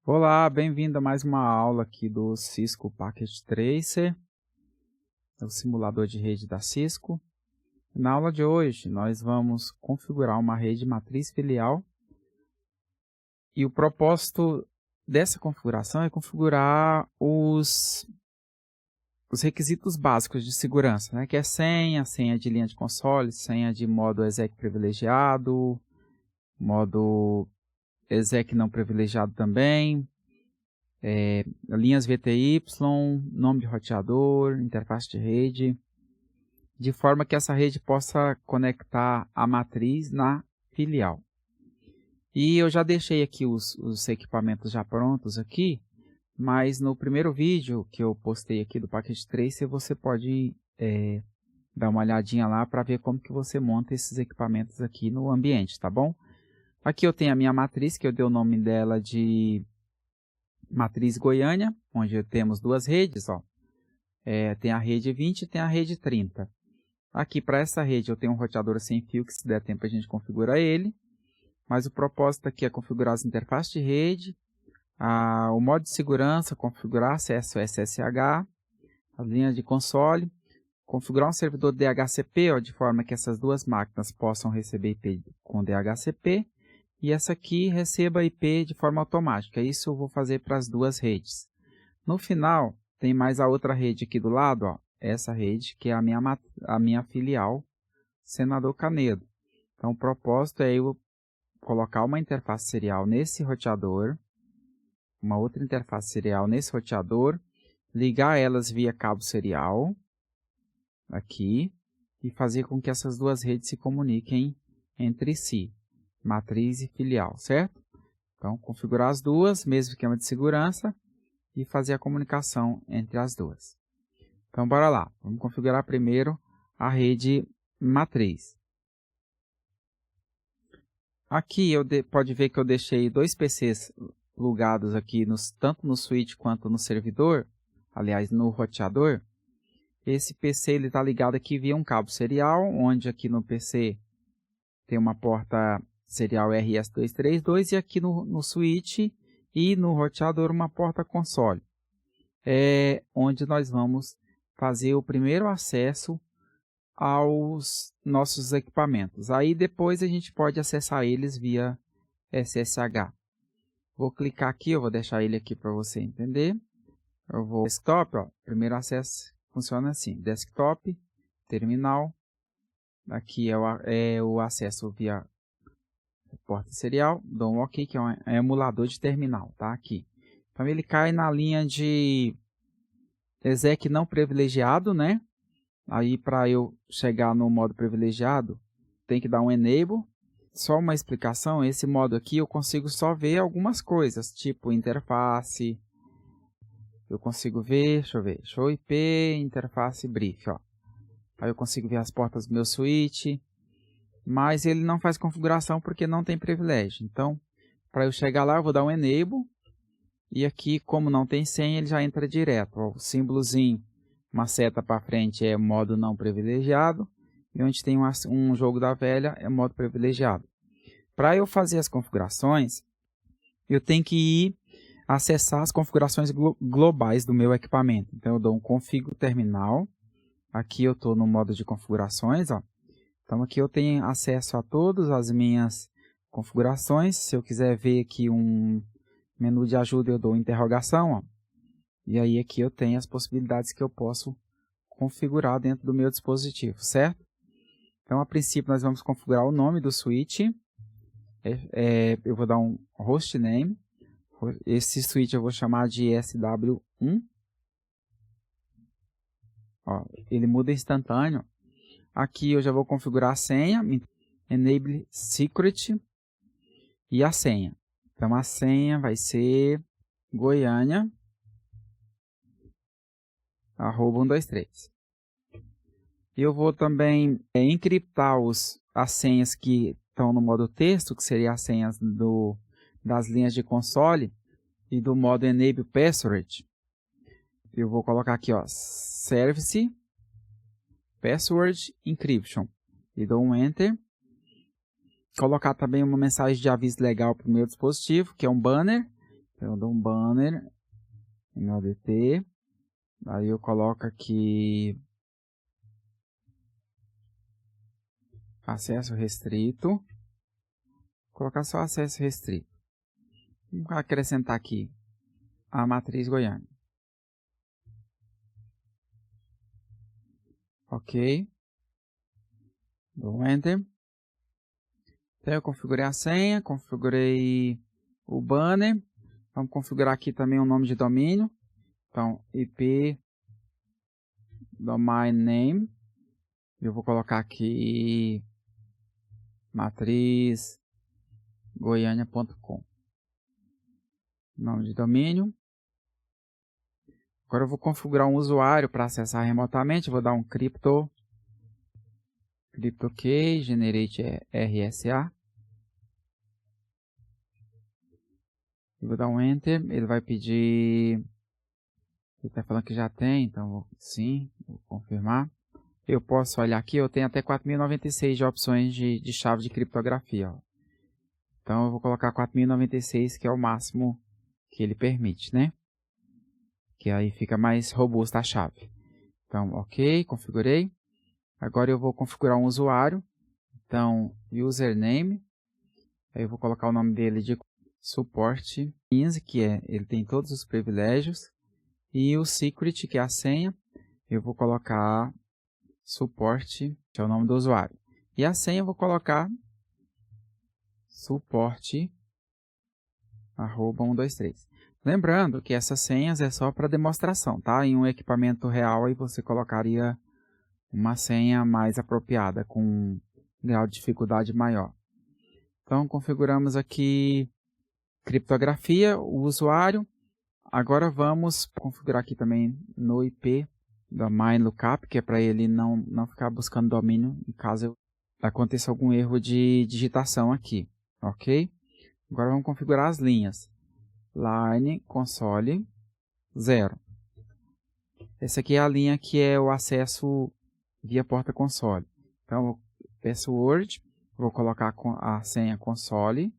Olá, bem-vindo a mais uma aula aqui do Cisco Packet Tracer, o simulador de rede da Cisco. Na aula de hoje, nós vamos configurar uma rede matriz filial e o propósito dessa configuração é configurar os requisitos básicos de segurança, né? Que é senha de linha de console, senha de modo exec privilegiado, modo exec não privilegiado também, linhas VTY, nome de roteador, interface de rede, de forma que essa rede possa conectar a matriz na filial. E eu já deixei aqui os equipamentos já prontos aqui, mas no primeiro vídeo que eu postei aqui do Packet Tracer, você pode dar uma olhadinha lá para ver como que você monta esses equipamentos aqui no ambiente, tá bom? Aqui eu tenho a minha matriz, que eu dei o nome dela de Matriz Goiânia, onde temos duas redes, ó. Tem a rede 20 e tem a rede 30. Aqui para essa rede eu tenho um roteador sem fio, que se der tempo a gente configura ele. Mas o propósito aqui é configurar as interfaces de rede, o modo de segurança, configurar acesso SSH, as linhas de console, configurar um servidor DHCP, ó, de forma que essas duas máquinas possam receber IP com DHCP, e essa aqui receba IP de forma automática. Isso eu vou fazer para as duas redes. No final, tem mais a outra rede aqui do lado, ó, essa rede, que é a minha filial, Senador Canedo. Então, o propósito é eu colocar uma interface serial nesse roteador, uma outra interface serial nesse roteador, ligar elas via cabo serial, aqui, e fazer com que essas duas redes se comuniquem entre si, matriz e filial, certo? Então, configurar as duas, mesmo esquema de segurança, e fazer a comunicação entre as duas. Então, bora lá. Vamos configurar primeiro a rede matriz. Aqui pode ver que eu deixei dois PCs plugados aqui, tanto no switch quanto no servidor, aliás, no roteador. Esse PC está ligado aqui via um cabo serial, onde aqui no PC tem uma porta serial RS232 e aqui no switch e no roteador uma porta console. É onde nós vamos fazer o primeiro acesso aos nossos equipamentos. Aí depois a gente pode acessar eles via SSH. Vou clicar aqui, eu vou deixar ele aqui para você entender. Eu vou desktop, ó, primeiro acesso funciona assim: desktop, terminal. Aqui é o acesso via porta serial. Dou um OK, que é um emulador de terminal, tá? Aqui. Então ele cai na linha de exec não privilegiado, né? Aí, para eu chegar no modo privilegiado, tem que dar um enable. Só uma explicação, esse modo aqui eu consigo só ver algumas coisas, tipo interface. Eu consigo ver, deixa eu ver, show IP, interface brief, ó. Aí eu consigo ver as portas do meu switch, mas ele não faz configuração porque não tem privilégio. Então, para eu chegar lá, eu vou dar um enable. E aqui, como não tem senha, ele já entra direto. Ó, o símbolozinho, uma seta para frente é modo não privilegiado, e onde tem um jogo da velha é modo privilegiado. Para eu fazer as configurações, eu tenho que ir acessar as configurações globais do meu equipamento. Então eu dou um config terminal, aqui eu estou no modo de configurações, ó. Então aqui eu tenho acesso a todas as minhas configurações. Se eu quiser ver aqui um menu de ajuda, eu dou interrogação, ó. E aí aqui eu tenho as possibilidades que eu posso configurar dentro do meu dispositivo, certo? Então, a princípio, nós vamos configurar o nome do switch. Eu vou dar um hostname. Esse switch eu vou chamar de SW1. Ó, ele muda instantâneo. Aqui eu já vou configurar a senha, enable secret e a senha. Então, a senha vai ser Goiânia @123. E eu vou também encriptar as senhas que estão no modo texto, que seriam as senhas das linhas de console, e do modo enable password. Eu vou colocar aqui, ó, service password encryption, e dou um enter. Colocar também uma mensagem de aviso legal para o meu dispositivo, que é um banner, Então, eu dou um banner em ODT. Aí eu coloco aqui acesso restrito. Vou colocar só acesso restrito. Vamos acrescentar aqui a matriz Goiânia. Ok. Dou Enter. Então eu configurei a senha, configurei o banner. Vamos configurar aqui também o nome de domínio. Então, IP domain name. Eu vou colocar aqui matriz goiania.com. Nome de domínio. Agora eu vou configurar um usuário para acessar remotamente. Vou dar um CryptoKey, generate RSA. Eu vou dar um Enter. Ele vai pedir... Ele está falando que já tem, então sim, vou confirmar. Eu posso olhar aqui, eu tenho até 4096 de opções de chave de criptografia. Ó. Então eu vou colocar 4096, que é o máximo que ele permite, né? Que aí fica mais robusta a chave. Então, ok, configurei. Agora eu vou configurar um usuário. Então, username. Aí eu vou colocar o nome dele de suporte 15, que ele tem todos os privilégios. E o secret, que é a senha, eu vou colocar suporte, que é o nome do usuário. E a senha eu vou colocar suporte @123. Lembrando que essas senhas é só para demonstração, tá? Em um equipamento real aí você colocaria uma senha mais apropriada, com um grau de dificuldade maior. Então configuramos aqui criptografia, o usuário. Agora vamos configurar aqui também no IP domain lookup, que é para ele não ficar buscando domínio em caso aconteça algum erro de digitação aqui, ok? Agora vamos configurar as linhas. Line console 0. Essa aqui é a linha que é o acesso via porta console. Então, password, vou colocar a senha console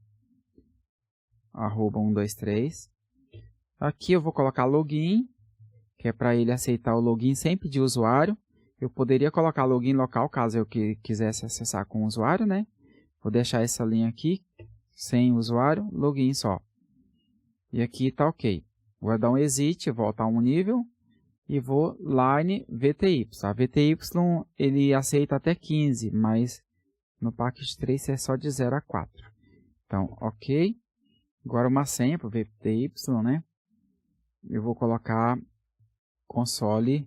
@123. Aqui eu vou colocar login, que é para ele aceitar o login sem pedir usuário. Eu poderia colocar login local, caso eu quisesse acessar com o usuário, né? Vou deixar essa linha aqui, sem usuário, login só. E aqui está ok. Vou dar um exit, volta a um nível, e vou line VTY. A VTY ele aceita até 15, mas no packet 3 é só de 0 a 4. Então, ok. Agora uma senha para o VTY, né? Eu vou colocar console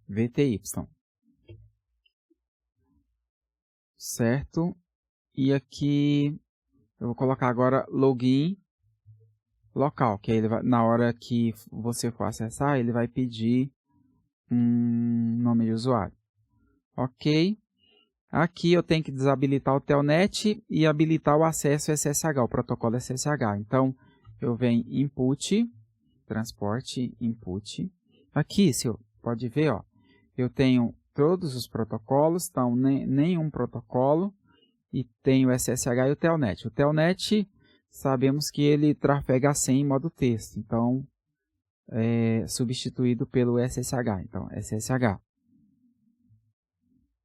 @VTY. Certo? E aqui eu vou colocar agora login local, que aí ele vai, na hora que você for acessar, ele vai pedir um nome de usuário. Ok. Aqui eu tenho que desabilitar o Telnet e habilitar o acesso SSH, o protocolo SSH. Então, eu venho input, transporte, input. Aqui, você pode ver, ó, eu tenho todos os protocolos, então nenhum protocolo, e tenho o SSH e o Telnet. O Telnet, sabemos que ele trafega a senha em modo texto, então é substituído pelo SSH. Então, SSH.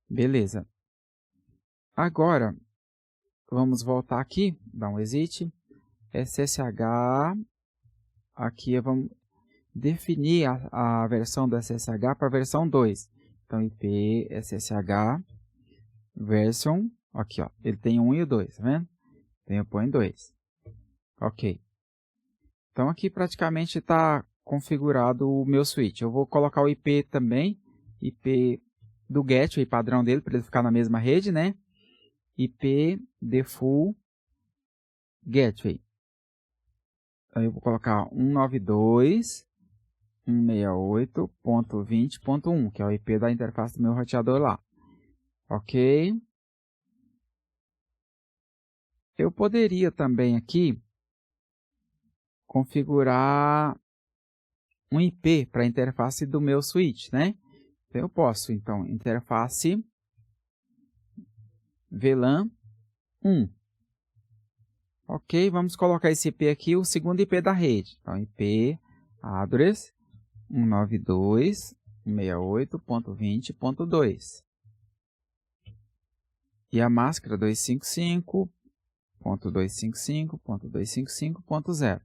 Beleza. Agora, vamos voltar aqui, dar um exit, SSH, aqui vamos definir a versão do SSH para a versão 2. Então, IP SSH version, aqui ó, ele tem 1 e o 2, tá vendo? Então, eu ponho 2. Ok. Então, aqui praticamente está configurado o meu switch. Eu vou colocar o IP também, IP do gateway padrão dele, para ele ficar na mesma rede, né? IP default gateway. Aí eu vou colocar 192.168.20.1, que é o IP da interface do meu roteador lá. Ok. Eu poderia também aqui configurar um IP para a interface do meu switch, né? Então eu posso, então, interface VLAN 1. Ok, vamos colocar esse IP aqui, o segundo IP da rede. Então, IP address 192.168.20.2. E a máscara 255.255.255.0.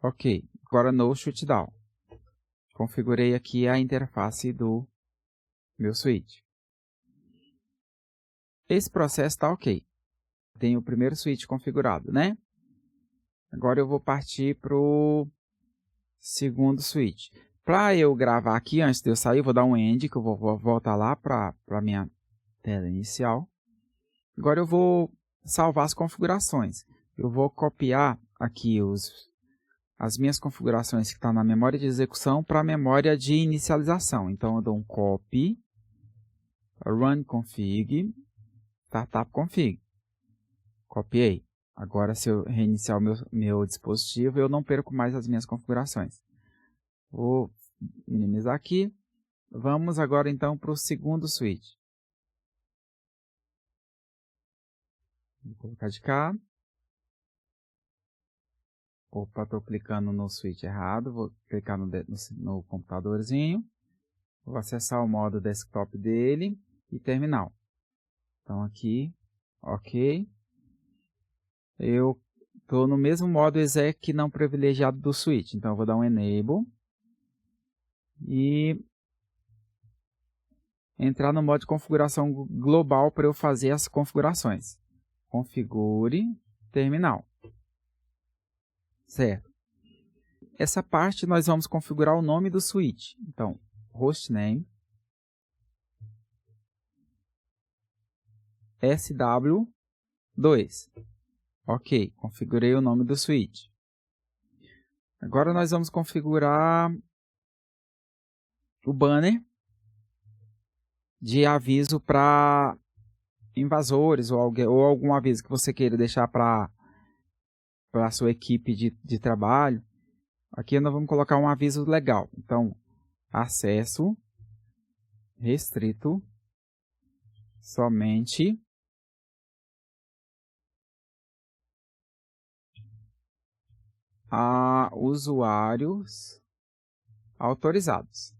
Ok, agora no shutdown. Configurei aqui a interface do meu switch. Esse processo está ok. Tenho o primeiro switch configurado, né? Agora eu vou partir para o segundo switch. Para eu gravar aqui, antes de eu sair, eu vou dar um end, que eu vou voltar lá para a minha tela inicial. Agora eu vou salvar as configurações. Eu vou copiar aqui as minhas configurações que estão na memória de execução para a memória de inicialização. Então eu dou um copy, run config, startup config. Copiei. Agora, se eu reiniciar o meu dispositivo, eu não perco mais as minhas configurações. Vou minimizar aqui. Vamos agora, então, para o segundo switch. Vou colocar de cá. Opa, estou clicando no switch errado. Vou clicar no computadorzinho. Vou acessar o modo desktop dele e terminal. Então, aqui, ok. Eu estou no mesmo modo exec não privilegiado do switch. Então, eu vou dar um enable. E entrar no modo de configuração global para eu fazer as configurações. Configure terminal. Certo. Essa parte nós vamos configurar o nome do switch. Então, hostname SW2. Ok, configurei o nome do switch. Agora nós vamos configurar o banner de aviso para invasores ou algum aviso que você queira deixar para a sua equipe de trabalho. Aqui nós vamos colocar um aviso legal. Então, acesso restrito somente a usuários autorizados.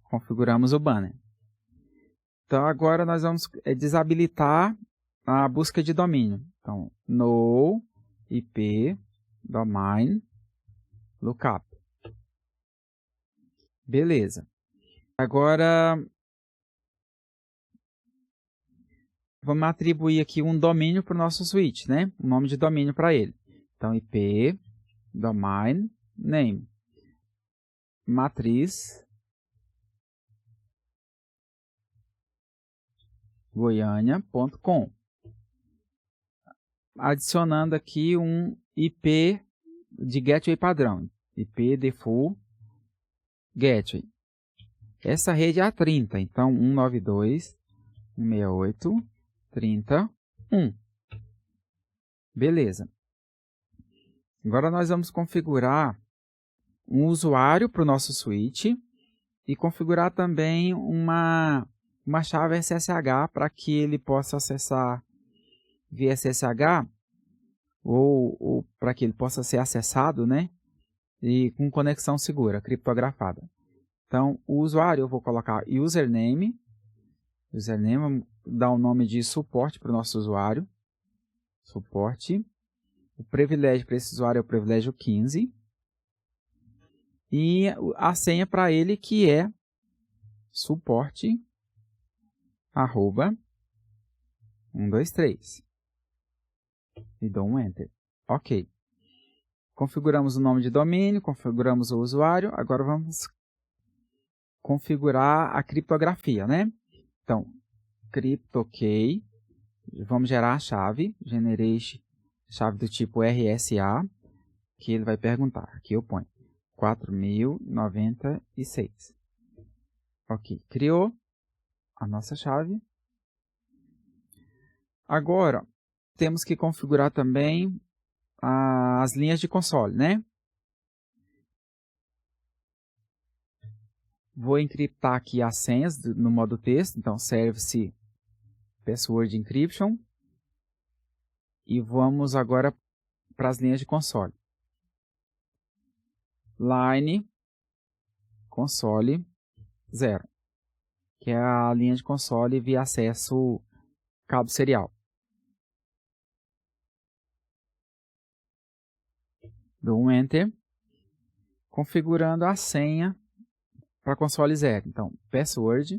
Configuramos o banner. Então, agora nós vamos desabilitar a busca de domínio. Então, no IP domain lookup. Beleza. Agora, vamos atribuir aqui um domínio para o nosso switch, né? Um nome de domínio para ele. Então, IP domain name matriz goiania.com. Adicionando aqui um IP de gateway padrão, IP default gateway. Essa rede é a 30, então 192.168.30.1. Beleza. Agora nós vamos configurar um usuário para o nosso switch e configurar também uma chave SSH para que ele possa acessar via SSH ou para que ele possa ser acessado, né? E com conexão segura, criptografada. Então, o usuário eu vou colocar username. Username, dá o nome de suporte para o nosso usuário. Suporte. O privilégio para esse usuário é o privilégio 15. E a senha para ele que é suporte@123. E dou um Enter. Ok. Configuramos o nome de domínio, configuramos o usuário. Agora vamos configurar a criptografia, né? Então, cryptokey. Vamos gerar a chave. Generate chave do tipo RSA. Que ele vai perguntar. Aqui eu ponho 4096. Ok. Criou a nossa chave. Agora, temos que configurar também as linhas de console, né? Vou encriptar aqui as senhas no modo texto, então service Password Encryption. E vamos agora para as linhas de console. Line console 0, que é a linha de console via acesso cabo serial. Dou um Enter, configurando a senha para console 0. Então, password,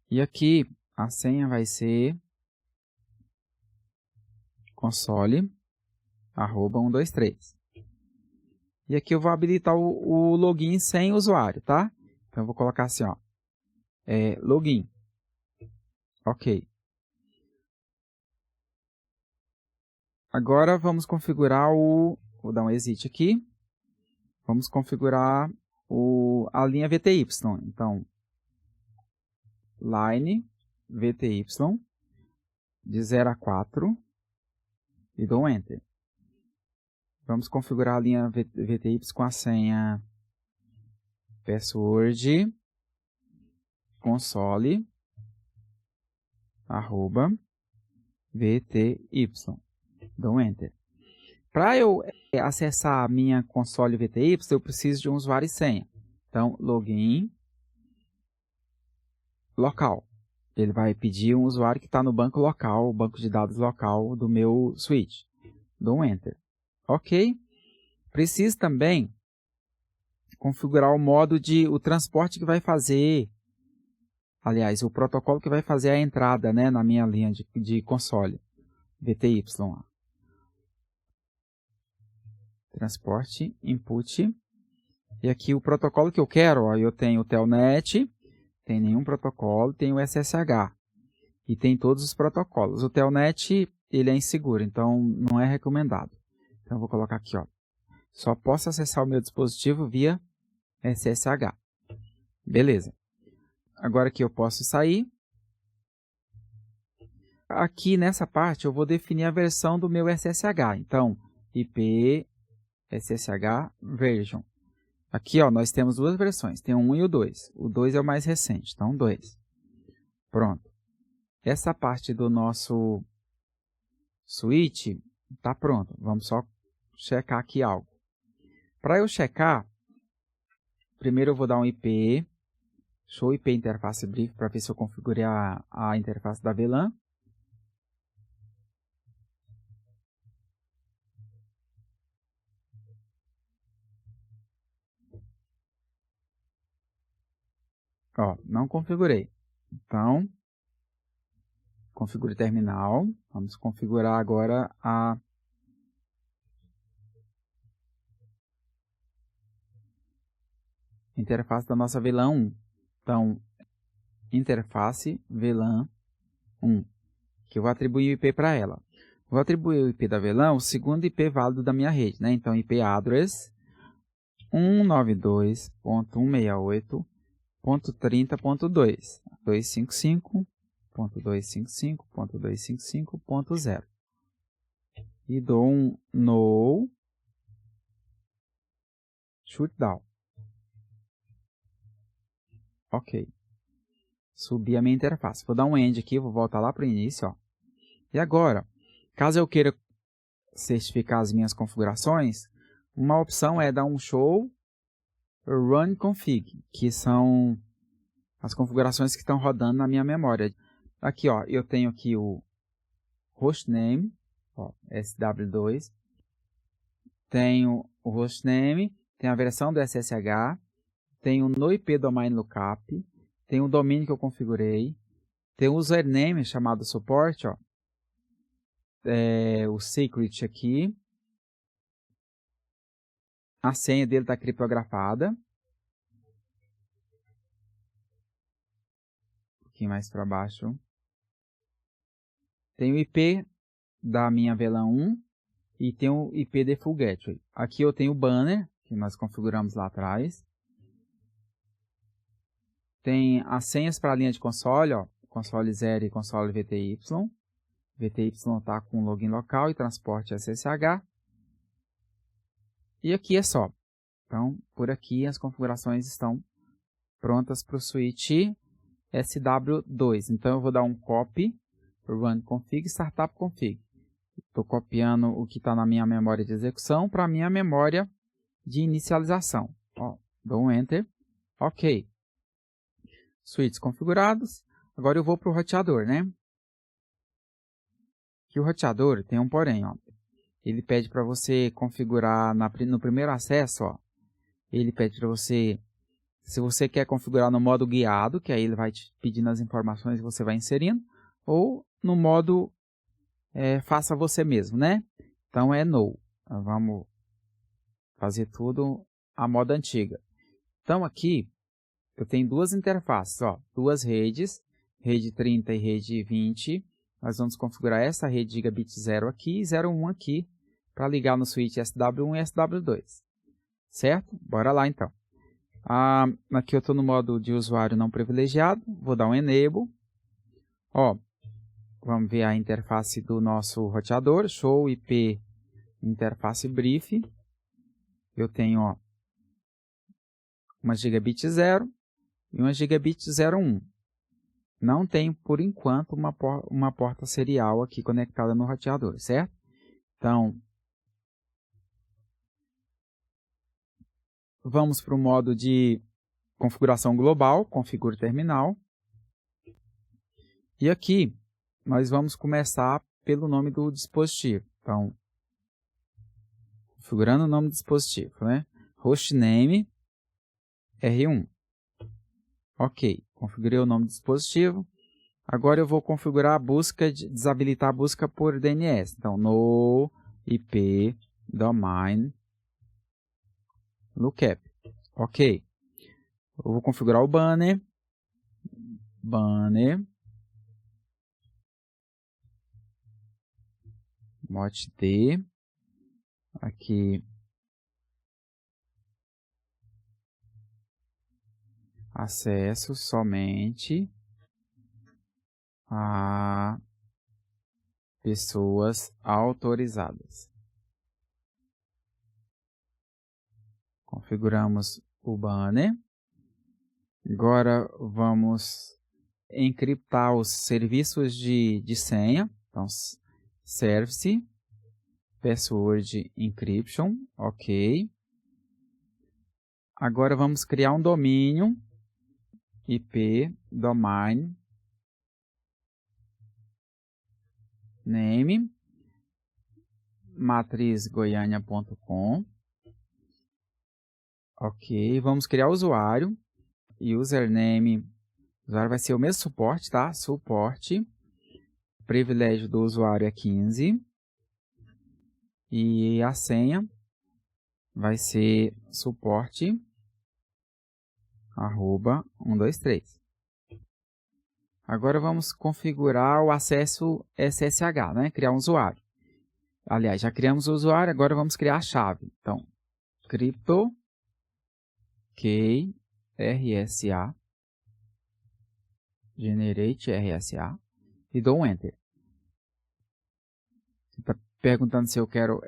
e aqui a senha vai ser console@123. E aqui eu vou habilitar o login sem usuário, tá? Então eu vou colocar assim, ó, login. Ok. Agora vamos configurar vou dar um exit aqui. Vamos configurar a linha VTY. Então, line VTY de 0 a 4 e dou um Enter. Vamos configurar a linha VTY com a senha password console@VTY. Dou um Enter. Para eu acessar a minha console VTY, eu preciso de um usuário e senha. Então, login local. Ele vai pedir um usuário que está no banco local, o banco de dados local do meu switch. Dou um Enter. Ok. Preciso também configurar o modo o transporte que vai fazer, aliás, o protocolo que vai fazer a entrada, né, na minha linha de console VTY. Transporte, input. E aqui o protocolo que eu quero, ó, eu tenho o Telnet, tem nenhum protocolo, tem o SSH. E tem todos os protocolos. O Telnet, ele é inseguro, então não é recomendado. Então eu vou colocar aqui, ó, só posso acessar o meu dispositivo via SSH. Beleza. Agora aqui eu posso sair. Aqui nessa parte eu vou definir a versão do meu SSH. Então, IP SSH version. Aqui, ó, nós temos duas versões, tem o 1 e o 2. O 2 é o mais recente, então 2. Pronto. Essa parte do nosso switch está pronto. Vamos só checar aqui algo. Para eu checar, primeiro eu vou dar um IP, show IP interface brief, para ver se eu configurei a interface da VLAN. Ó, não configurei. Então, configure terminal. Vamos configurar agora a interface da nossa VLAN 1. Então, interface VLAN 1, que eu vou atribuir o IP para ela. Vou atribuir o IP da VLAN, o segundo IP válido da minha rede, né? Então, IP address 192.168.30.2, 255.255.255.0. E dou um no shutdown. Ok. Subi a minha interface. Vou dar um end aqui, vou voltar lá para o início, ó. E agora, caso eu queira certificar as minhas configurações, uma opção é dar um show run config, que são as configurações que estão rodando na minha memória. Aqui, ó, eu tenho aqui o hostname, ó, SW2, tenho o hostname, tem a versão do SSH, tenho no IP domain lookup, tem o domínio que eu configurei, tem o username chamado suporte, ó, o secret aqui, a senha dele está criptografada, um pouquinho mais para baixo, tem o IP da minha VLAN 1 e tem o IP default gateway. Aqui eu tenho o banner, que nós configuramos lá atrás. Tem as senhas para a linha de console, ó, console 0 e console VTY. VTY está com login local e transporte SSH. E aqui é só. Então, por aqui as configurações estão prontas para o switch SW2. Então, eu vou dar um copy run config, startup config. Estou copiando o que está na minha memória de execução para a minha memória de inicialização. Ó, dou um Enter. Ok. Switches configurados. Agora eu vou para o roteador, né? Que o roteador tem um porém, ó. Ele pede para você configurar no primeiro acesso, ó. Ele pede para você, se você quer configurar no modo guiado, que aí ele vai te pedindo as informações e você vai inserindo, ou no modo faça você mesmo, né? Então é no. Vamos fazer tudo a moda antiga. Então aqui eu tenho duas interfaces, ó, duas redes, rede 30 e rede 20. Nós vamos configurar essa rede gigabit 0 aqui e 01 aqui para ligar no switch SW1 e SW2. Certo? Bora lá então. Aqui eu estou no modo de usuário não privilegiado, vou dar um enable. Ó, vamos ver a interface do nosso roteador, show IP interface brief. Eu tenho, ó, uma gigabit 0 e uma gigabit 01. Não tenho, por enquanto, uma porta serial aqui conectada no roteador, certo? Então, vamos para o modo de configuração global, configure terminal. E aqui, nós vamos começar pelo nome do dispositivo. Então, configurando o nome do dispositivo, né? Hostname R1. Ok, configurei o nome do dispositivo. Agora eu vou configurar a busca, desabilitar a busca por DNS. Então, no IP domain lookup. Ok. Eu vou configurar o banner. Mot-D. Aqui. Acesso somente a pessoas autorizadas. Configuramos o banner. Agora vamos encriptar os serviços de senha. Então, service, password encryption, ok. Agora vamos criar um domínio IP domain name matrizgoiania.com. Ok, vamos criar o usuário. Username, o usuário vai ser o mesmo suporte, tá? Suporte. Privilégio do usuário é 15. E a senha vai ser suporte @123. Agora vamos configurar o acesso SSH, né? Criar um usuário. Aliás, já criamos o usuário, agora vamos criar a chave. Então, crypto key RSA, generate RSA, e dou um Enter. Está perguntando se eu quero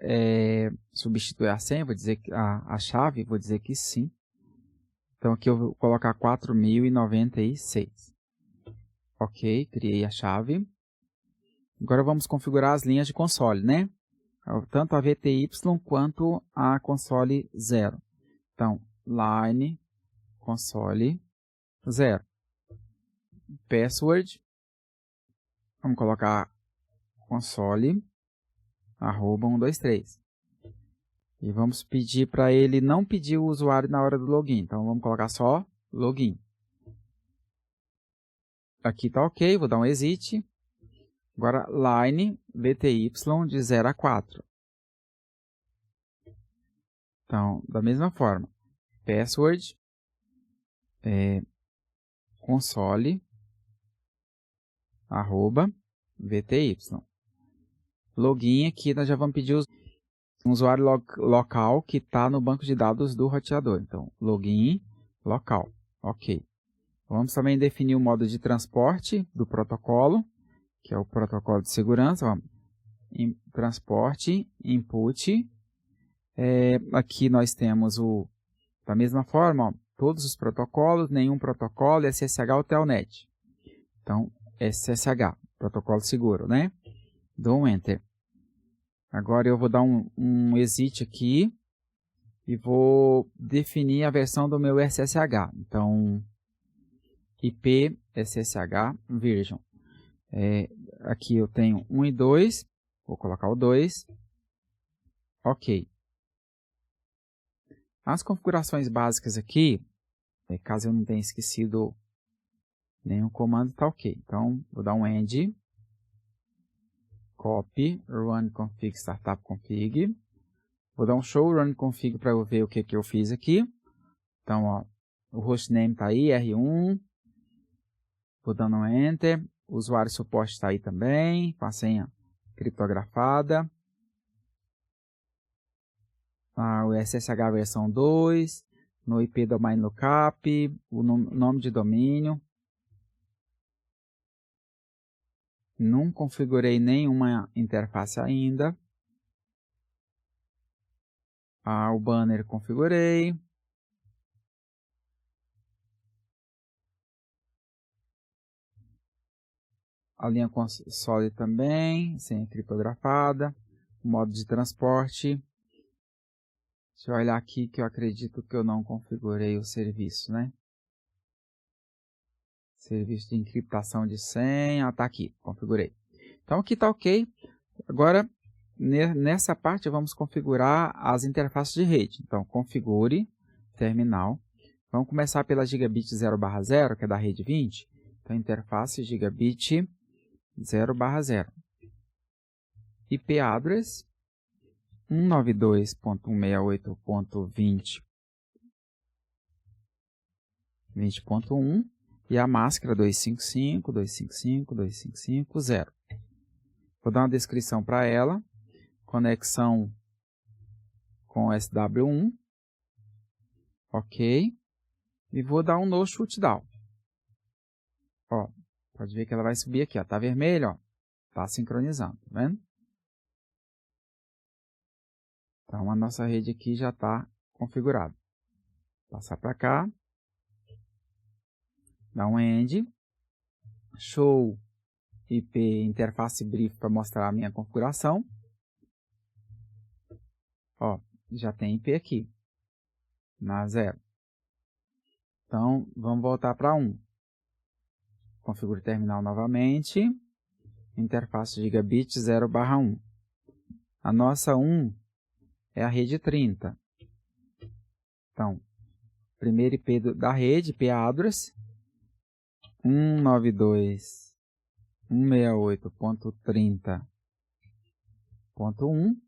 substituir a senha, vou dizer que a chave, vou dizer que sim. Então aqui eu vou colocar 4096. Ok, criei a chave. Agora vamos configurar as linhas de console, né? Tanto a VTY quanto a console 0. Então, line console 0. Password. Vamos colocar console @123. E vamos pedir para ele não pedir o usuário na hora do login. Então vamos colocar só login. Aqui está ok, vou dar um exit. Agora line VTY de 0 a 4. Então, da mesma forma, password console @VTY. Login aqui nós já vamos pedir um usuário local que está no banco de dados do roteador. Então, login local. Ok. Vamos também definir o modo de transporte do protocolo, que é o protocolo de segurança. Vamos. Transporte, input. Aqui nós temos da mesma forma, ó, todos os protocolos, nenhum protocolo, SSH ou Telnet. Então, SSH. protocolo seguro, né? Dou um Enter. Agora eu vou dar um exit aqui e vou definir a versão do meu SSH. Então, IP SSH version. Aqui eu tenho 1 e 2, vou colocar o 2. Ok. As configurações básicas aqui, caso eu não tenha esquecido nenhum comando, está ok. Então, vou dar um end, copy, run config startup config. Vou dar um show run config para eu ver o que eu fiz aqui. Então, ó, o hostname está aí, R1. Vou dando um enter. O usuário suporte está aí também, com a senha criptografada. O SSH versão 2, no IP domain lookup, o nome de domínio. Não configurei nenhuma interface ainda. O banner configurei. A linha console também, senha criptografada. Modo de transporte. Deixa eu olhar aqui que eu acredito que eu não configurei o serviço, né? Serviço de encriptação de senha, está aqui, configurei. Então aqui está ok. Agora, nessa parte, vamos configurar as interfaces de rede. Então, configure, terminal. Vamos começar pela gigabit 0/0, que é da rede 20. Então, interface gigabit 0/0. IP address 192.168.20.1 e a máscara 255.255.255.0. Vou dar uma descrição para ela. Conexão com SW1. Ok. E vou dar um no shutdown. Ó, pode ver que ela vai subir aqui, ó. Tá vermelho, ó. Tá sincronizando, tá vendo? Então a nossa rede aqui já está configurada. Passar para cá. Dá um end. Show IP interface brief para mostrar a minha configuração. Ó, já tem IP aqui. Na 0. Então, vamos voltar para 1. Configure terminal novamente. Interface gigabit 0/1. A nossa 1 é a rede 30. Então, primeiro IP da rede, IP address, 192.168.30.1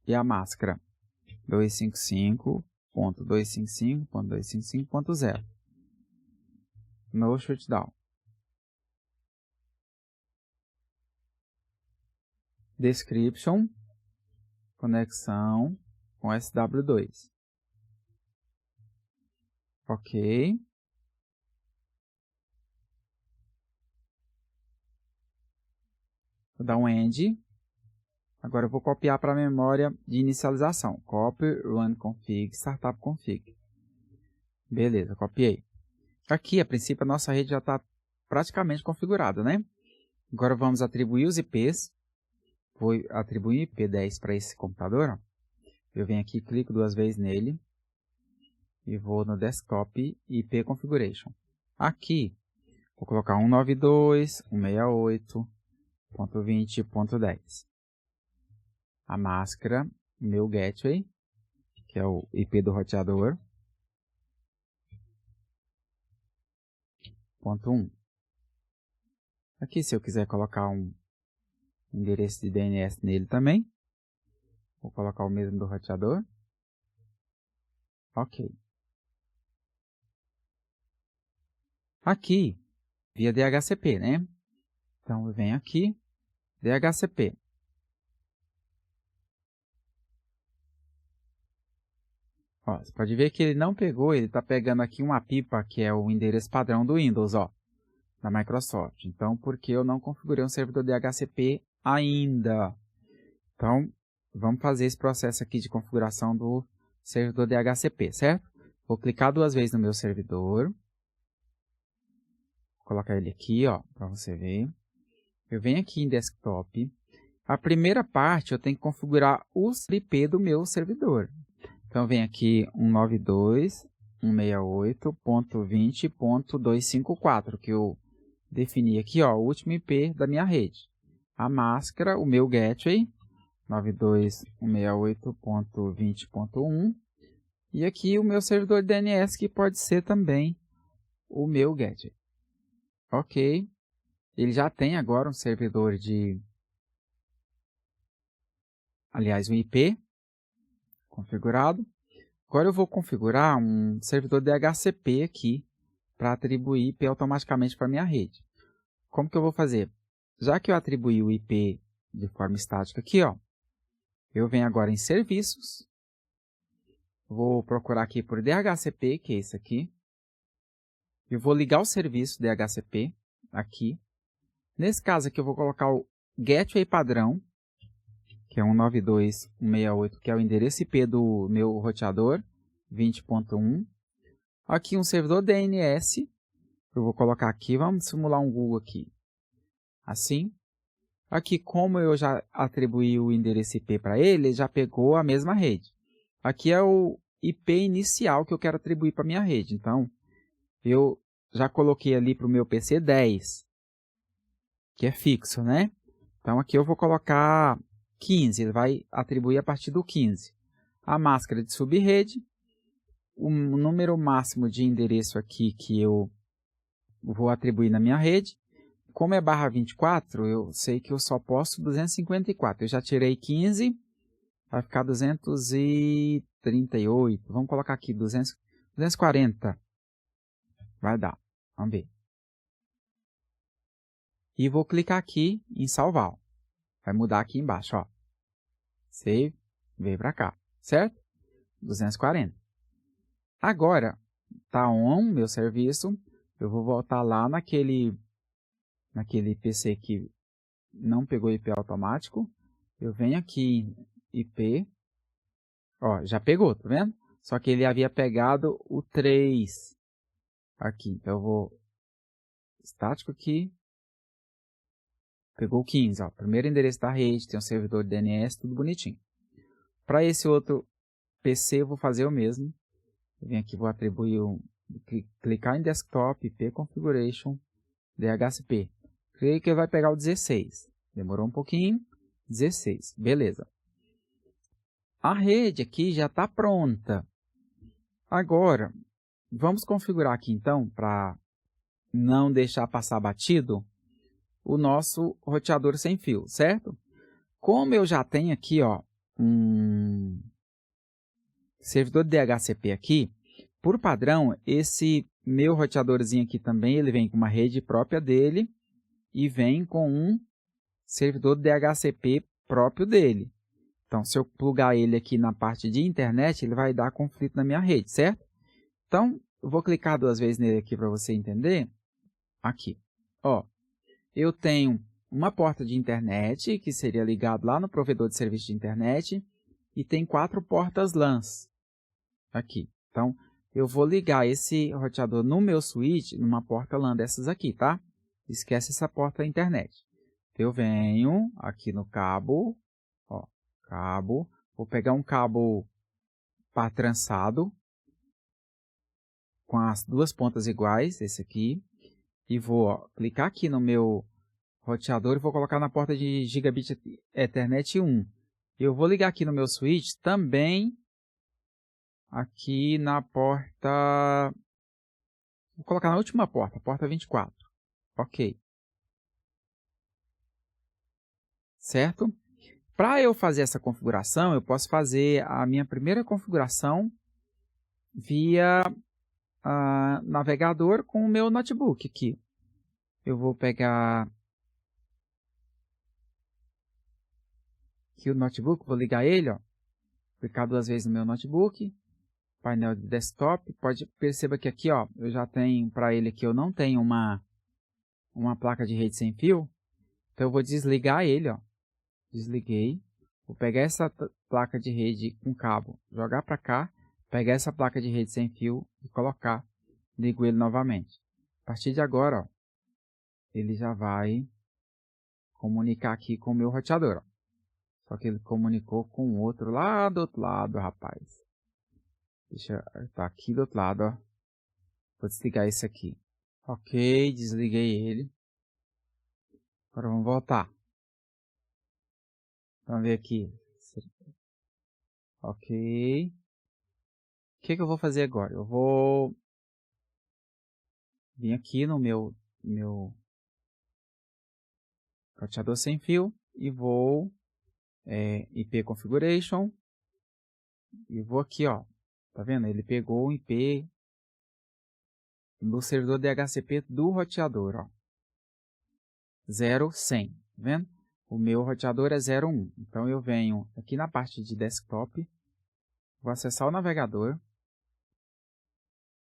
e a máscara 255.255.255.0. No shutdown. Description, conexão com SW2. Ok. Vou dar um end. Agora eu vou copiar para a memória de inicialização. Copy, run config, startup config. Beleza, copiei. Aqui, a princípio, a nossa rede já está praticamente configurada, né? Agora vamos atribuir os IPs. Vou atribuir IP 10 para esse computador. Ó. Eu venho aqui, clico 2 vezes nele. E vou no Desktop IP Configuration. Aqui, vou colocar 192.168.20.10. A máscara, meu gateway, que é o IP do roteador. Ponto 1. Aqui, se eu quiser colocar um endereço de DNS nele também, vou colocar o mesmo do roteador. Ok. Aqui, via DHCP, né? Então, eu venho aqui, DHCP. Ó, você pode ver que ele não pegou, ele está pegando aqui uma pipa, que é o endereço padrão do Windows, ó, da Microsoft. Então, porque eu não configurei um servidor DHCP ainda. Então, vamos fazer esse processo aqui de configuração do servidor DHCP, certo? Vou clicar 2 vezes no meu servidor. colocar ele aqui, ó, para você ver. Eu venho aqui em Desktop. A primeira parte eu tenho que configurar o IP do meu servidor. Então, eu venho aqui 192.168.20.254, que eu defini aqui, ó, o último IP da minha rede. A máscara, o meu gateway, 92.168.20.1. E aqui o meu servidor de DNS, que pode ser também o meu gateway. Ok. Ele já tem agora um servidor de... Aliás, um IP configurado. Agora eu vou configurar um servidor DHCP aqui para atribuir IP automaticamente para a minha rede. Como que eu vou fazer? Já que eu atribuí o IP de forma estática aqui, ó, eu venho agora em Serviços. Vou procurar aqui por DHCP, que é esse aqui. Eu vou ligar o serviço DHCP aqui. Nesse caso aqui eu vou colocar o Gateway padrão, que é 192.168, que é o endereço IP do meu roteador, 20.1. Aqui um servidor DNS, eu vou colocar aqui, vamos simular um Google aqui. Assim. Aqui, como eu já atribuí o endereço IP para ele, ele já pegou a mesma rede. Aqui é o IP inicial que eu quero atribuir para a minha rede. Então, eu já coloquei ali para o meu PC 10, que é fixo, né? Então, aqui eu vou colocar 15, ele vai atribuir a partir do 15. A máscara de subrede, o número máximo de endereço aqui que eu vou atribuir na minha rede. Como é barra 24, eu sei que eu só posso 254. Eu já tirei 15, vai ficar 238. Vamos colocar aqui 240. Vai dar. Vamos ver. E vou clicar aqui em salvar. Vai mudar aqui embaixo, ó. Save, veio para cá, certo? 240. Agora, tá on meu serviço. Eu vou voltar lá naquele PC que não pegou IP automático. Eu venho aqui em IP. Ó, já pegou, tá vendo? Só que ele havia pegado o 3 aqui. Então, eu vou estático aqui. Pegou o 15, ó. Primeiro endereço da rede, tem um servidor de DNS, tudo bonitinho. Para esse outro PC, eu vou fazer o mesmo. Eu venho aqui, vou atribuir clicar em Desktop, IP Configuration, DHCP. Creio que ele vai pegar o 16. Demorou um pouquinho. 16. Beleza. A rede aqui já está pronta. Agora, vamos configurar aqui então, para não deixar passar batido, o nosso roteador sem fio, certo? Como eu já tenho aqui, ó, um servidor de DHCP aqui, por padrão, esse meu roteadorzinho aqui também, ele vem com uma rede própria dele e vem com um servidor de DHCP próprio dele. Então, se eu plugar ele aqui na parte de internet, ele vai dar conflito na minha rede, certo? Então, eu vou clicar 2 vezes nele aqui para você entender. Aqui, ó, eu tenho uma porta de internet, que seria ligado lá no provedor de serviço de internet, e tem 4 portas LANs aqui. Então, eu vou ligar esse roteador no meu switch, numa porta LAN dessas aqui, tá? Esquece essa porta internet. Eu venho aqui no cabo, ó, cabo, vou pegar um cabo trançado, com as 2 pontas iguais, esse aqui, e vou, ó, clicar aqui no meu roteador e vou colocar na porta de Gigabit Ethernet 1. Eu vou ligar aqui no meu switch também, aqui na porta, vou colocar na última porta, porta 24. Ok. Certo? Para eu fazer essa configuração, eu posso fazer a minha primeira configuração via navegador com o meu notebook aqui. Eu vou pegar aqui o notebook, vou ligar ele, ó, clicar 2 vezes no meu notebook, painel de desktop, perceba que aqui, ó, eu já tenho para ele aqui, eu não tenho uma placa de rede sem fio, então eu vou desligar ele, ó, desliguei, vou pegar essa placa de rede com cabo, jogar para cá, pegar essa placa de rede sem fio e colocar, ligo ele novamente. A partir de agora, ó, ele já vai comunicar aqui com o meu roteador, ó. Só que ele comunicou com o outro lá do outro lado, rapaz. Deixa eu tá aqui do outro lado, ó. Vou desligar esse aqui. Ok, desliguei ele. Agora vamos voltar. Vamos ver aqui. Ok. O que eu vou fazer agora? Eu vou vir aqui no meu roteador sem fio e vou IP Configuration e vou aqui, ó. Tá vendo? Ele pegou o IP do servidor DHCP do roteador, ó. 0100, tá vendo? O meu roteador é 01. Então eu venho aqui na parte de desktop, vou acessar o navegador.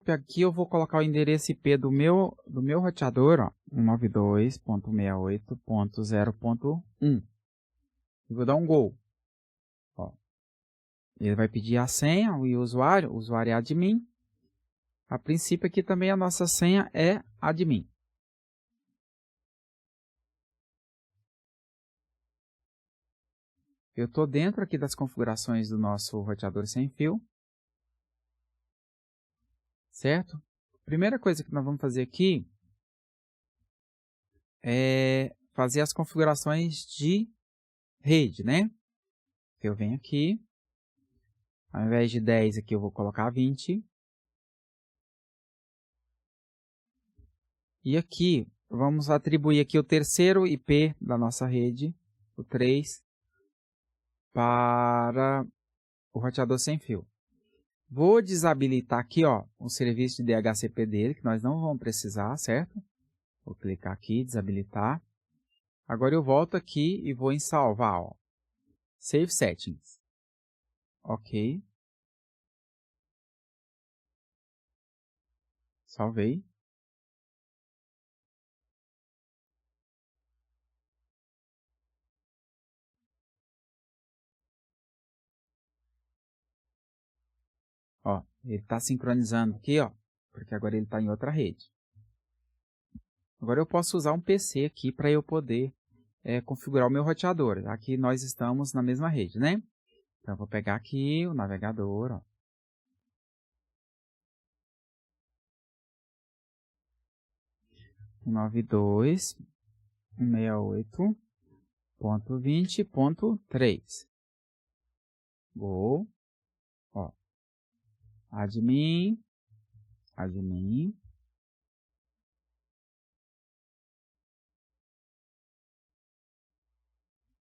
Aqui eu vou colocar o endereço IP do meu roteador, ó, 192.68.0.1. E vou dar um Go. Ó. Ele vai pedir a senha e o usuário é admin. A princípio aqui também a nossa senha é admin. Eu estou dentro aqui das configurações do nosso roteador sem fio. Certo? Primeira coisa que nós vamos fazer aqui é fazer as configurações de rede, né? Eu venho aqui, ao invés de 10 aqui eu vou colocar 20. E aqui vamos atribuir aqui o terceiro IP da nossa rede, o 3, para o roteador sem fio. Vou desabilitar aqui, ó, o serviço de DHCP dele, que nós não vamos precisar, certo? Vou clicar aqui, desabilitar. Agora eu volto aqui e vou em salvar, ó. Save Settings. Ok. Salvei. Ó, ele está sincronizando aqui, ó, porque agora ele está em outra rede. Agora eu posso usar um PC aqui para eu poder configurar o meu roteador. Aqui nós estamos na mesma rede, né? Então eu vou pegar aqui o navegador, ó. Um 92.168.20.3. Vou, ó, admin.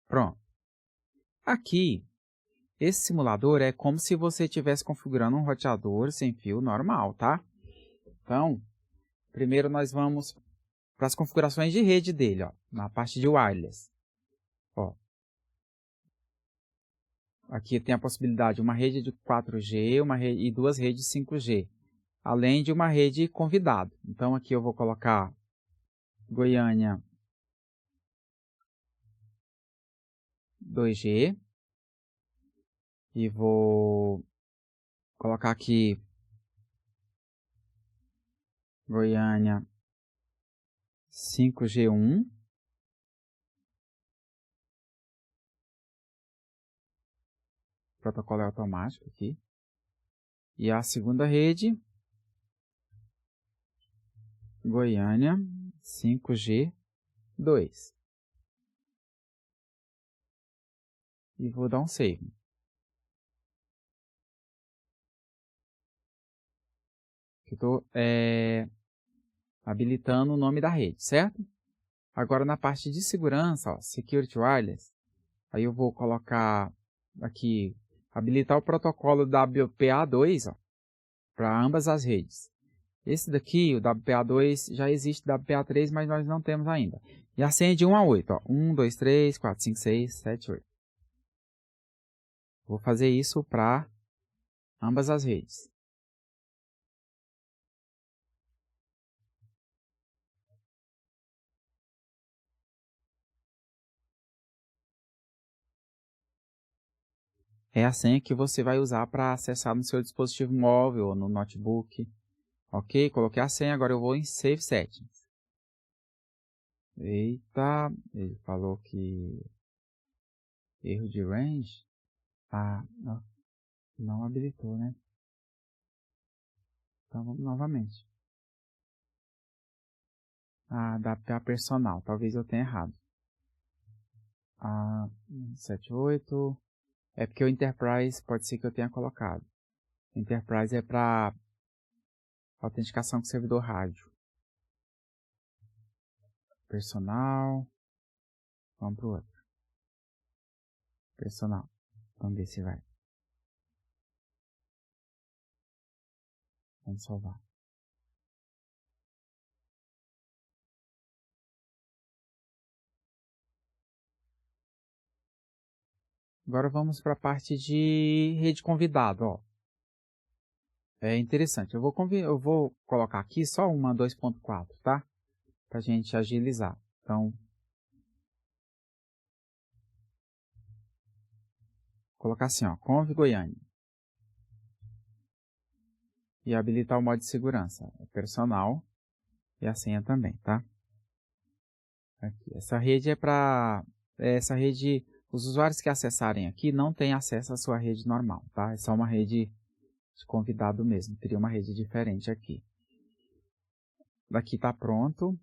Pronto. Aqui, esse simulador é como se você estivesse configurando um roteador sem fio normal, tá? Então, primeiro nós vamos para as configurações de rede dele, ó, na parte de wireless. Ó. Aqui tem a possibilidade de uma rede de 4G e duas redes 5G, além de uma rede convidado. Então aqui eu vou colocar Goiânia 2G e vou colocar aqui Goiânia 5G1. O protocolo é automático aqui. E a segunda rede, Goiânia 5G2. E vou dar um save. Estou habilitando o nome da rede, certo? Agora na parte de segurança, ó, Security Wireless, aí eu vou colocar aqui, habilitar o protocolo WPA2 para ambas as redes. Esse daqui, o WPA2, já existe WPA3, mas nós não temos ainda. E a senha é de 1 a 8, ó, 1, 2, 3, 4, 5, 6, 7, 8. Vou fazer isso para ambas as redes. É a senha que você vai usar para acessar no seu dispositivo móvel ou no notebook. Ok? Coloquei a senha, agora eu vou em Save Settings. Eita, ele falou que erro de range. Ah, não habilitou, né? Então vamos novamente. Ah, dá para personal, talvez eu tenha errado. 78. É porque o Enterprise pode ser que eu tenha colocado. Enterprise é para autenticação com servidor rádio. Personal. Vamos pro outro. Personal. Vamos ver se vai. Vamos salvar. Agora vamos para a parte de rede convidado, ó. É interessante. Eu vou colocar aqui só uma 2.4, tá? Pra gente agilizar. Então, vou colocar assim, ó, conv Goiânia. E habilitar o modo de segurança, personal e a senha também, tá? Aqui. Essa rede é para os usuários que acessarem aqui não têm acesso à sua rede normal, tá? É só uma rede de convidado mesmo, teria uma rede diferente aqui. Daqui está pronto.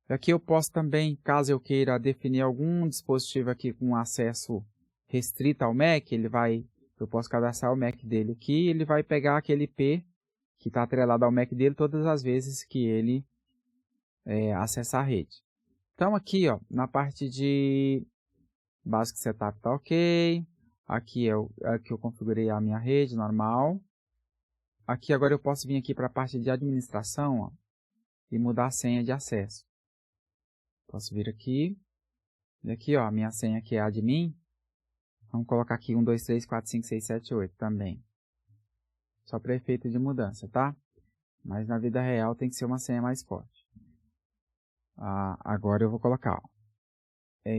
Aqui eu posso também, caso eu queira definir algum dispositivo aqui com acesso restrito ao Mac, eu posso cadastrar o Mac dele aqui, ele vai pegar aquele IP que está atrelado ao Mac dele todas as vezes que ele acessar a rede. Então aqui, ó, na parte de Basic Setup está ok. Aqui eu configurei a minha rede normal. Aqui agora eu posso vir aqui para a parte de administração, ó, e mudar a senha de acesso. Posso vir aqui. E aqui, ó, a minha senha aqui é admin. Vamos colocar aqui 1, 2, 3, 4, 5, 6, 7, 8 também. Só para efeito de mudança, tá? Mas na vida real tem que ser uma senha mais forte. Agora eu vou colocar, ó,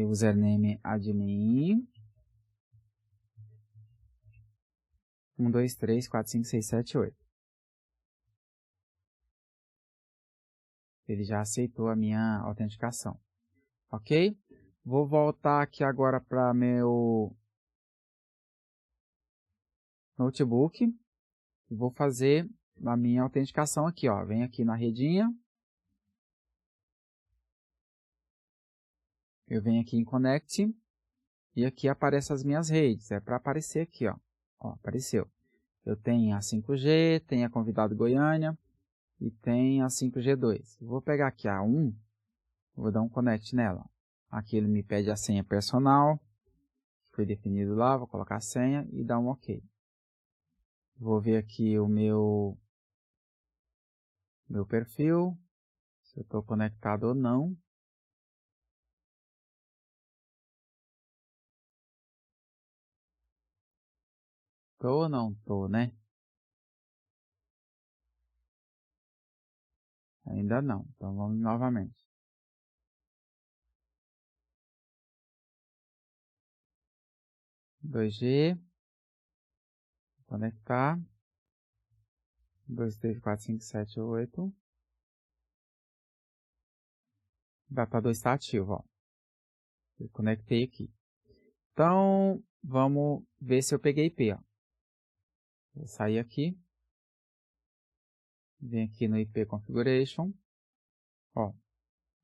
username admin. 1, 2, 3, 4, 5, 6, 7, 8. Ele já aceitou a minha autenticação. Ok? Vou voltar aqui agora para meu notebook. E vou fazer a minha autenticação aqui, ó. Venho aqui na redinha. Eu venho aqui em Connect. E aqui aparecem as minhas redes. É para aparecer aqui, ó. Ó, apareceu. Eu tenho a 5G, tenho a Convidado Goiânia e tenho a 5G2. Vou pegar aqui a 1, vou dar um Connect nela. Aqui ele me pede a senha personal, que foi definido lá, vou colocar a senha e dar um OK. Vou ver aqui o meu perfil, se eu estou conectado ou não. Estou ou não estou, né? Ainda não, então vamos novamente. (2G), conectar, 2, 3, 4, 5, 7, 8. Data 2 está ativo, ó. Eu conectei aqui. Então, vamos ver se eu peguei IP, ó. Vou sair aqui. Vem aqui no IP Configuration. Ó,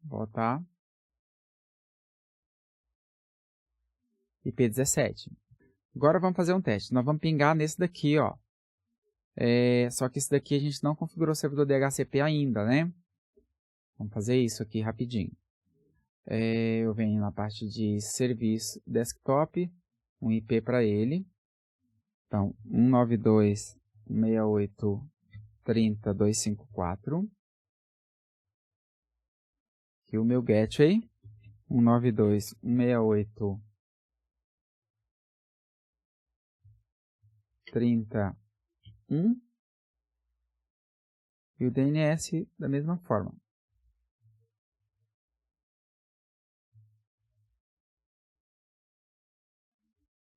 voltar. IP 17. Agora vamos fazer um teste. Nós vamos pingar nesse daqui, ó. Só que esse daqui a gente não configurou o servidor DHCP ainda, né? Vamos fazer isso aqui rapidinho. Eu venho na parte de serviço desktop, um IP para ele. Então, 192.168.30.254. Aqui o meu gateway, 192.168.30.1. E o DNS da mesma forma.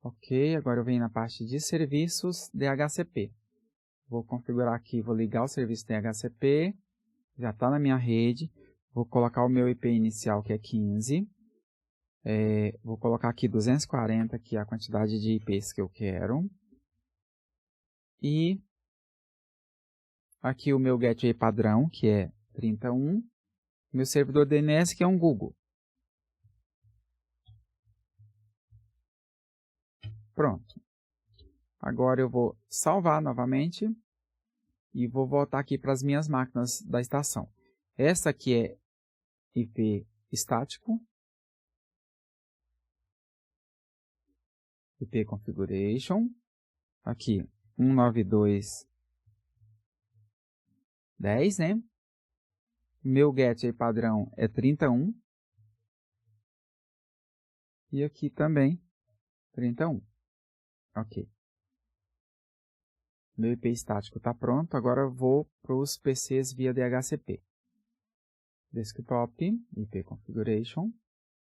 Ok, agora eu venho na parte de serviços DHCP. Vou configurar aqui, vou ligar o serviço DHCP, já está na minha rede. Vou colocar o meu IP inicial, que é 15. Vou colocar aqui 240, que é a quantidade de IPs que eu quero. E aqui o meu gateway padrão, que é 31. Meu servidor DNS, que é um Google. Pronto. Agora eu vou salvar novamente e vou voltar aqui para as minhas máquinas da estação. Essa aqui é IP estático, IP configuration, aqui 192.10, né? Meu gateway padrão é 31 e aqui também 31. Ok. Meu IP estático está pronto, agora eu vou para os PCs via DHCP. Desktop, IP configuration,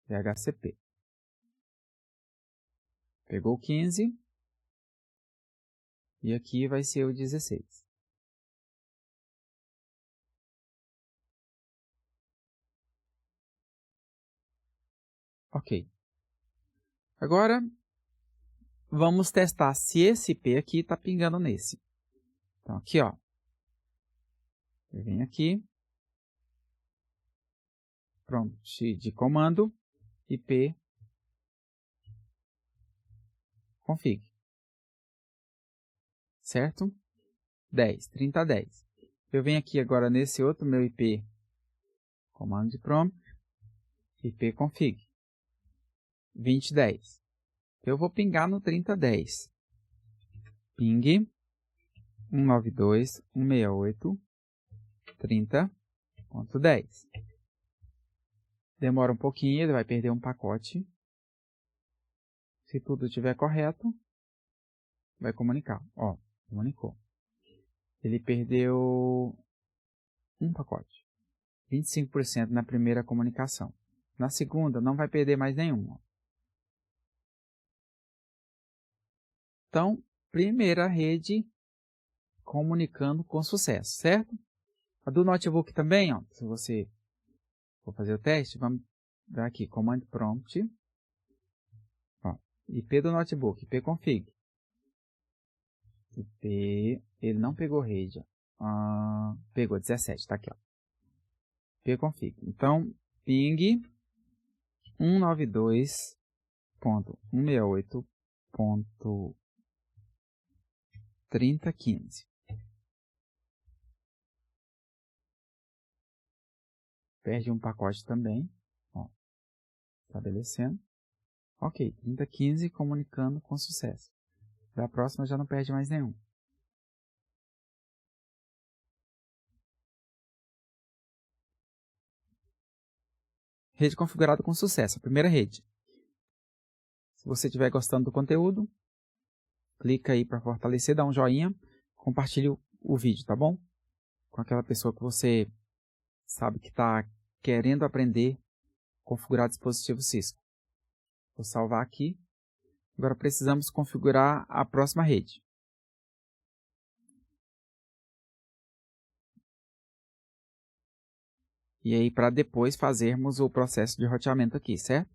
DHCP. Pegou o 15 e aqui vai ser o 16. Ok. Agora, vamos testar se esse IP aqui está pingando nesse. Então, aqui, ó. Eu venho aqui. Pronto, de comando, IP config. Certo? 10, 3010. Eu venho aqui agora nesse outro meu IP, comando de prompt, IP config. 2010. Eu vou pingar no 3010. Ping 192.168.30.10. Demora um pouquinho, ele vai perder um pacote. Se tudo estiver correto, vai comunicar. Ó, comunicou. Ele perdeu um pacote. 25% na primeira comunicação. Na segunda, não vai perder mais nenhum. Então, primeira rede comunicando com sucesso, certo? A do notebook também, ó, se você for fazer o teste, vamos ver aqui, command prompt, ó, IP do notebook, IP config. IP, ele não pegou rede, pegou 17, tá aqui, ó. IP config. Então, ping 192.168.30.15. Perde um pacote também, ó, estabelecendo. Ok, 3015 comunicando com sucesso. Da próxima já não perde mais nenhum. Rede configurada com sucesso, a primeira rede. Se você estiver gostando do conteúdo, clica aí para fortalecer, dá um joinha, compartilhe o vídeo, tá bom? Com aquela pessoa que você sabe que está querendo aprender a configurar dispositivo Cisco. Vou salvar aqui. Agora precisamos configurar a próxima rede. E aí para depois fazermos o processo de roteamento aqui, certo?